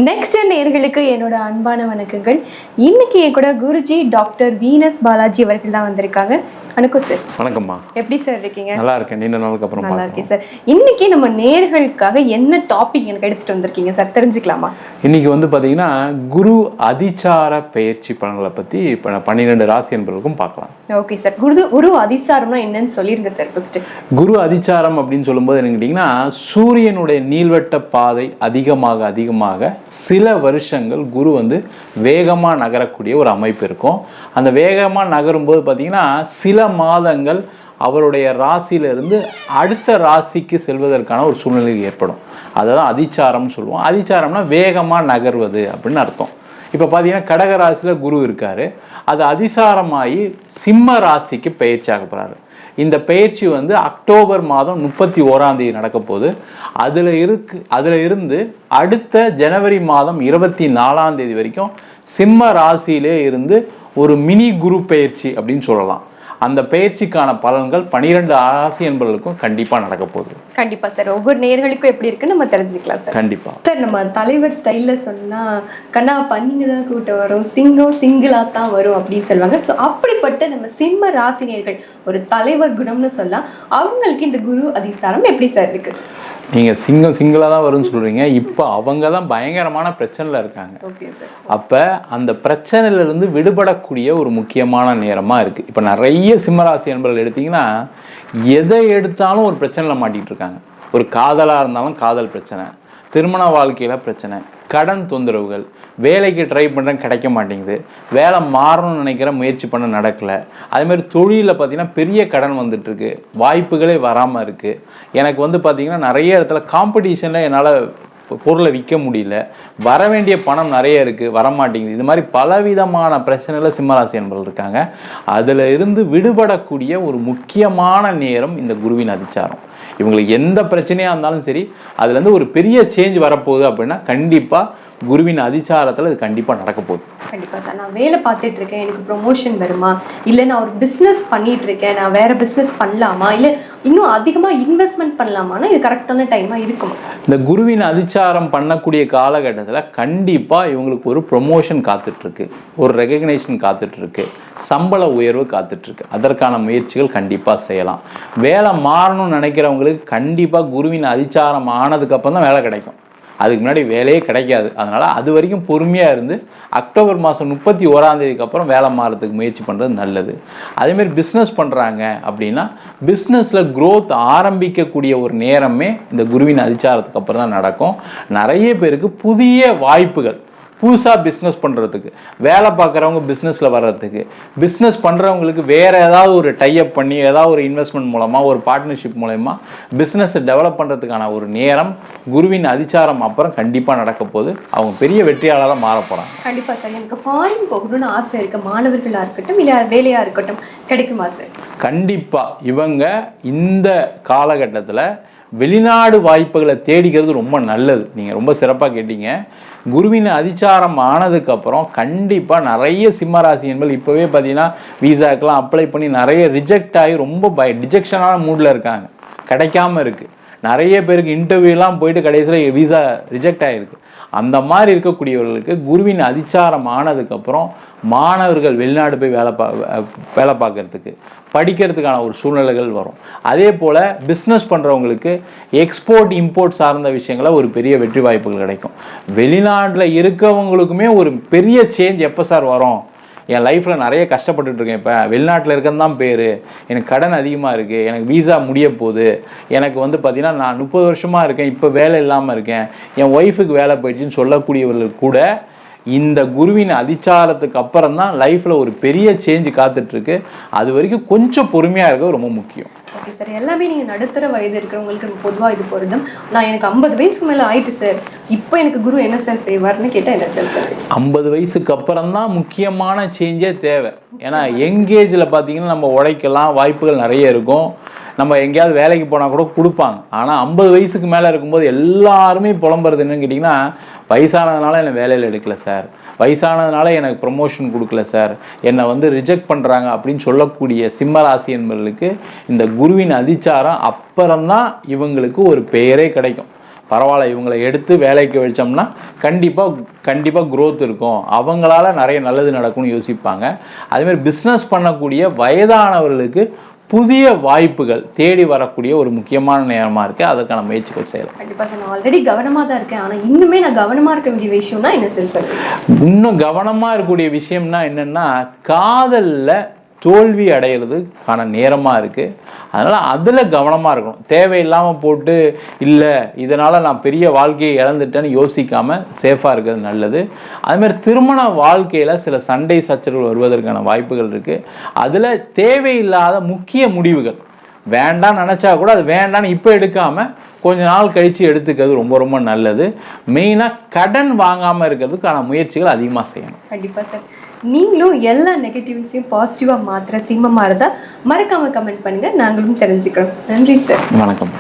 Next நேயர்களுக்கு என்னோட அன்பான வணக்கங்கள். இன்னைக்கு என் கூட குருஜி டாக்டர் வீனஸ் பாலாஜி அவர்கள் தான் வந்திருக்காங்க. வணக்கம் சார். வணக்கம்மா. எப்படி சார் இருக்கீங்க? நல்லா இருக்கேன். நீண்ட நாளுக்கு அப்புறம் நல்லா இருக்கேன் சார். இன்னைக்கு நம்ம நேயர்களுக்காக என்ன டாபிக் எனக்கு எடுத்துட்டு வந்திருக்கீங்க சார், தெரிஞ்சுக்கலாமா? இன்னைக்கு வந்து பாத்தீங்கன்னா குரு அதிசார பயிற்சி பலன்களை பத்தி இப்ப 12 ராசி என்பவர்களுக்கும் பார்க்கலாம். Okay sir. குரு அதிசாரம்னா என்னன்னு சொல்லிருங்க சார் ஃபர்ஸ்ட். குரு அதிசாரம் அப்படின்னு சொல்லும்போது என்ன கேட்டீங்கன்னா, சூரியனுடைய நீள்வட்ட பாதை அதிகமாக சில வருஷங்கள் குரு வந்து வேகமா நகரக்கூடிய ஒரு அமைப்பு இருக்கும். அந்த வேகமா நகரும் போது பாத்தீங்கன்னா சில மாதங்கள் அவருடைய ராசியிலிருந்து அடுத்த ராசிக்கு செல்வதற்கான ஒரு சூழ்நிலை ஏற்படும். அதுதான் அதிசாரம்னு சொல்லுவோம். அதிசாரம்னா வேகமாக நகர்வது அப்படின்னு அர்த்தம். இப்போ பார்த்தீங்கன்னா கடக ராசியில் குரு இருக்காரு, அது அதிசாரமாகி சிம்ம ராசிக்கு பயிற்சியாக போகிறாரு. இந்த பயிற்சி வந்து அக்டோபர் மாதம் 31ஆம் தேதி நடக்க போகுது. அதில் இருந்து அடுத்த ஜனவரி மாதம் 24ஆம் தேதி வரைக்கும் சிம்ம ராசியிலே இருந்து ஒரு மினி குரு பயிற்சி அப்படின்னு சொல்லலாம். அந்த பயிற்சிக்கான பலன்கள் 12 ராசி என்பவர்களுக்கும் கண்டிப்பா நடக்க போகுது. கண்டிப்பா சார். ஒவ்வொரு நேயர்களுக்கும் எப்படி இருக்குன்னு நம்ம தெரிஞ்சுக்கலாம் சார். கண்டிப்பா சார். நம்ம தலைவர் ஸ்டைல்ல சொன்னா கண்ணா பன்னிங்க தான் கூட்டம் வரும், சிங்கம் சிங்கிளா தான் வரும் அப்படின்னு சொல்லுவாங்க. ஸோ அப்படிப்பட்ட நம்ம சிம்ம ராசினியர்கள் ஒரு தலைவர் குணம்னு சொல்லலாம். அவங்களுக்கு இந்த குரு அதிசாரம் எப்படி சார் இருக்கு? நீங்க சிங்கிளாக தான் வரும்னு சொல்றீங்க. இப்போ அவங்க தான் பயங்கரமான பிரச்சனையில் இருக்காங்க. அப்போ அந்த பிரச்சனையிலிருந்து விடுபடக்கூடிய ஒரு முக்கியமான நேரமாக இருக்குது. இப்போ நிறைய சிம்மராசி என்பவர்கள் எடுத்தீங்கன்னா எதை எடுத்தாலும் ஒரு பிரச்சனையில் மாட்டிகிட்டு இருக்காங்க. ஒரு காதலாக இருந்தாலும் காதல் பிரச்சனை, திருமண வாழ்க்கையில் பிரச்சனை, கடன் தொந்தரவுகள், வேலைக்கு ட்ரை பண்ணுறேன் கிடைக்க மாட்டேங்குது, வேலை மாறணும்னு நினைக்கிற முயற்சி பண்ண நடக்கலை, அதேமாதிரி தொழிலில் பார்த்திங்கன்னா பெரிய கடன் வந்துட்டுருக்கு, வாய்ப்புகளே வராமல் இருக்குது. எனக்கு வந்து பார்த்திங்கன்னா நிறைய இடத்துல காம்படிஷனில் என்னால் பொருளை விற்க முடியல, வர வேண்டிய பணம் நிறைய இருக்குது வரமாட்டேங்குது. இது மாதிரி பலவிதமான பிரச்சனையில் சிம்மராசி என்பவர்கள் இருக்காங்க. அதில் இருந்து விடுபடக்கூடிய ஒரு முக்கியமான நேரம் இந்த குருவின் அதிசாரம். இவங்களுக்கு எந்த பிரச்சனையாக இருந்தாலும் சரி, அதுலேருந்து ஒரு பெரிய சேஞ்ச் வரப்போகுது அப்படின்னா கண்டிப்பாக குருவின் அதிசாரத்தில் இது கண்டிப்பாக நடக்க போகுது. கண்டிப்பாக சார். நான் வேலை பார்த்துட்டு இருக்கேன், எனக்கு ப்ரொமோஷன் வருமா, இல்லை நான் ஒரு பிஸ்னஸ் பண்ணிட்டு இருக்கேன், நான் வேற பிஸ்னஸ் பண்ணலாமா, இல்லை இன்னும் அதிகமாக இன்வெஸ்ட்மெண்ட் பண்ணலாமான்னா இது கரெக்டான டைமாக இருக்குமா? இந்த குருவின் அதிசாரம் பண்ணக்கூடிய காலகட்டத்தில் கண்டிப்பாக இவங்களுக்கு ஒரு ப்ரொமோஷன் காத்துட்ருக்கு, ஒரு ரெகக்னேஷன் காத்துட்ருக்கு, சம்பள உயர்வு காத்துட்ருக்கு. அதற்கான முயற்சிகள் கண்டிப்பாக செய்யலாம். வேலை மாறணும்னு நினைக்கிறவங்களுக்கு கண்டிப்பாக குருவின் அதிசாரம் ஆனதுக்கப்புறம் தான் வேலை கிடைக்கும். அதுக்கு முன்னாடி வேலையே கிடைக்காது. அதனால் அது வரைக்கும் பொறுமையாக இருந்து அக்டோபர் மாதம் 31ஆம் தேதிக்கு அப்புறம் வேலை மாறதுக்கு முயற்சி பண்ணுறது நல்லது. அதேமாதிரி பிஸ்னஸ் பண்ணுறாங்க அப்படின்னா பிஸ்னஸில் க்ரோத் ஆரம்பிக்கக்கூடிய ஒரு நேரமே இந்த குருவின் அதிசாரத்துக்கு அப்புறம் தான் நடக்கும். நிறைய பேருக்கு புதிய வாய்ப்புகள், புதுசாக பிஸ்னஸ் பண்ணுறதுக்கு, வேலை பார்க்குறவங்க பிஸ்னஸில் வர்றதுக்கு, பிஸ்னஸ் பண்ணுறவங்களுக்கு வேறு ஏதாவது ஒரு டைஅப் பண்ணி ஏதாவது ஒரு இன்வெஸ்ட்மெண்ட் மூலமாக ஒரு பார்ட்னர்ஷிப் மூலமா பிஸ்னஸை டெவலப் பண்ணுறதுக்கான ஒரு நேரம் குருவின் அதிசாரம் அப்புறம் கண்டிப்பாக நடக்க போது. அவங்க பெரிய வெற்றியாளராக மாற போகிறாங்க. கண்டிப்பாக சார். எனக்கு ஃபாரின் போகணும்னு ஆசை இருக்குது, மாணவர்களாக இருக்கட்டும் இல்லை வேலையாக இருக்கட்டும், கிடைக்குமா சார்? கண்டிப்பாக இவங்க இந்த காலகட்டத்தில் வெளிநாடு வாய்ப்புகளை தேடிக்கிறது ரொம்ப நல்லது. நீங்கள் ரொம்ப சிறப்பாக கேட்டீங்க. குருவின் அதிசாரம் ஆனதுக்கப்புறம் கண்டிப்பாக நிறைய சிம்மராசி என்பது இப்போவே பார்த்தீங்கன்னா வீசாக்கெலாம் அப்ளை பண்ணி நிறைய ரிஜெக்ட் ஆகி ரொம்ப டிஜெக்ஷனான மூடில் இருக்காங்க, கிடைக்காம இருக்குது. நிறைய பேருக்கு இன்டர்வியூலாம் போயிட்டு கடைசியில் வீசா ரிஜெக்ட் ஆகிருக்கு. அந்த மாதிரி இருக்கக்கூடியவர்களுக்கு குருவின் அதிசாரம் ஆனதுக்கப்புறம் மாணவர்கள் வெளிநாடு போய் வேலை பார்க்கறதுக்கு, படிக்கிறதுக்கான ஒரு சூழ்நிலைகள் வரும். அதே போல் பிஸ்னஸ் பண்ணுறவங்களுக்கு எக்ஸ்போர்ட் இம்போர்ட் சார்ந்த விஷயங்கள ஒரு பெரிய வெற்றி வாய்ப்புகள் கிடைக்கும். வெளிநாட்டில் இருக்கவங்களுக்குமே ஒரு பெரிய சேஞ்ச் எப்போ சார் வரும், என் லைஃப்பில் நிறைய கஷ்டப்பட்டுருக்கேன், இப்போ வெளிநாட்டில் இருக்கிறது தான் பேர், எனக்கு கடன் அதிகமாக இருக்குது, எனக்கு வீசா முடிய போகுது, எனக்கு வந்து பார்த்திங்கன்னா நான் 30 வருஷமாக இருக்கேன், இப்போ வேலை இல்லாமல் இருக்கேன், என் ஒய்ஃபுக்கு வேலை போயிடுச்சுன்னு சொல்லக்கூடியவர்கள் கூட இந்த குருவின் அதிசாரத்துக்கு அப்புறம் தான் லைஃப்பில் ஒரு பெரிய சேஞ்சு காத்துட்ருக்கு. அது வரைக்கும் கொஞ்சம் பொறுமையாக இருக்க ரொம்ப முக்கியம். Okay sir. எல்லாமே நீங்கள் நடுத்தர வயது இருக்கிறவங்களுக்கு பொதுவாக இது பொருந்தும். நான் எனக்கு 50 வயசுக்கு மேலே ஆயிட்டு சார், இப்போ எனக்கு குரு என்ன சார் செய்வார்னு கேட்டால் என்ன சார்? 50 வயசுக்கு அப்புறம் தான் முக்கியமான சேஞ்சே தேவை. ஏன்னா யங்கேஜில் பார்த்தீங்கன்னா நம்ம உழைக்கலாம், வாய்ப்புகள் நிறைய இருக்கும், நம்ம எங்கேயாவது வேலைக்கு போனால் கூட கொடுப்பாங்க. ஆனால் 50 வயசுக்கு மேலே இருக்கும்போது எல்லாருமே புலம்புறது என்னன்னு கேட்டிங்கன்னா, வயசானதுனால என்னை வேலையில் எடுக்கல சார், வயசானதுனால எனக்கு ப்ரொமோஷன் கொடுக்கல சார், என்னை வந்து ரிஜெக்ட் பண்ணுறாங்க அப்படின்னு சொல்லக்கூடிய சிம்மராசி என்பவர்களுக்கு இந்த குருவின் அதிசாரம் அப்புறம்தான் இவங்களுக்கு ஒரு பெயரே கிடைக்கும். பரவாயில்ல இவங்களை எடுத்து வேலைக்கு வச்சோம்னா கண்டிப்பாக growth இருக்கும், அவங்களால நிறைய நல்லது நடக்கும்னு யோசிப்பாங்க. அதேமாதிரி பிஸ்னஸ் பண்ணக்கூடிய வயதானவர்களுக்கு புதிய வாய்ப்புகள் தேடி வரக்கூடிய ஒரு முக்கியமான நேரமாக இருக்குது. அதற்கான முயற்சிகள் செய்யலாம். கண்டிப்பாக சார், நான் ஆல்ரெடி கவனமாக தான் இருக்கேன், ஆனால் இன்னுமே நான் கவனமாக இருக்க வேண்டிய விஷயம்னா என்ன சார் சொல்லுங்க? இன்னும் கவனமாக இருக்கக்கூடிய விஷயம்னா என்னென்னா, காதலில் தோல்வி அடைகிறதுக்கான நேரமாக இருக்குது. அதனால் அதில் கவனமாக இருக்கணும். தேவையில்லாமல் போட்டு இல்லை இதனால் நான் பெரிய வாழ்க்கையை இழந்துட்டேன்னு யோசிக்காமல் சேஃபாக இருக்கிறது நல்லது. அதுமாதிரி திருமண வாழ்க்கையில் சில சண்டை சச்சரவுகள் வருவதற்கான வாய்ப்புகள் இருக்குது. அதில் தேவையில்லாத முக்கிய முடிவுகள் வேண்டாம்னு நினச்சா கூட அது வேண்டான்னு இப்போ எடுக்காமல் கொஞ்ச நாள் கழித்து எடுத்துக்கிறது ரொம்ப ரொம்ப நல்லது. மெயினாக கடன் வாங்காமல் இருக்கிறதுக்கான முயற்சிகள் அதிகமாக செய்யணும். கண்டிப்பாக சார், நீங்களும் எல்லா நெகட்டிவ்ஸையும் பாசிட்டிவாக மாற்றுற சிம்மமாக இருந்தால் மறக்காமல் கமெண்ட் பண்ணுங்கள், நாங்களும் தெரிஞ்சுக்கிறோம். நன்றி சார். வணக்கம்.